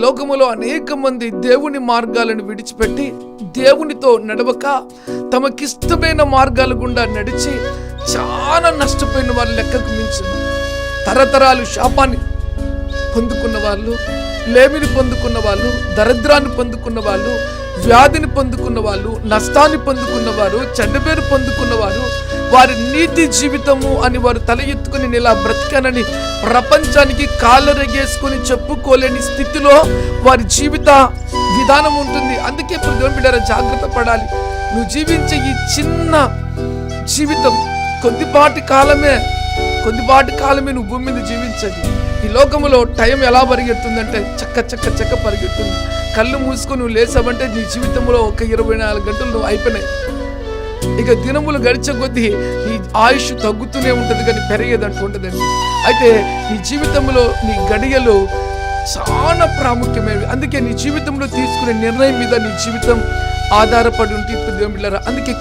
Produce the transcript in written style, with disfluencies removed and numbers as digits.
లోకములో అనేక మంది దేవుని మార్గాలను విడిచిపెట్టి దేవునితో నడవక తమకిష్టమైన మార్గాల గుండా నడిచి చాలా నష్టపోయిన వాళ్ళు లెక్కకు మించింది. తరతరాలు శాపాన్ని పొందుకున్న వాళ్ళు, లేమిని పొందుకున్న వాళ్ళు, దరిద్రాన్ని పొందుకున్న వాళ్ళు, వ్యాధిని పొందుకున్న వాళ్ళు, నష్టాన్ని పొందుకున్న వారు, చెడ్డపేరు పొందుకున్న వారు, వారి నీతి జీవితము అని వారు తల ఎత్తుకుని నేను ఇలా బ్రతికానని ప్రపంచానికి కాళ్ళరెగేసుకుని చెప్పుకోలేని స్థితిలో వారి జీవిత విధానం ఉంటుంది. అందుకే ఇప్పుడు దేవుని బిడ్డలారా జాగ్రత్త పడాలి. నువ్వు జీవించే ఈ చిన్న జీవితం కొద్దిపాటి కాలమే నువ్వు భూమి మీద జీవించదు. ఈ లోకములో టైం ఎలా పరిగెడుతుందంటే చక్క పరిగెడుతుంది. కళ్ళు మూసుకొని నువ్వు లేసావంటే నీ జీవితంలో ఒక 24 గంటలు నువ్వు అయిపోయినాయి. ఇక దినములు గడిచే కొద్దీ నీ ఆయుష్ తగ్గుతూనే ఉంటుంది కానీ పెరిగేదంటూ ఉంటుందండి. అయితే నీ జీవితంలో నీ గడియలు చాలా ప్రాముఖ్యమైనవి. అందుకే నీ జీవితంలో తీసుకునే నిర్ణయం మీద నీ జీవితం ఆధారపడి ఉంటుంది. అందుకే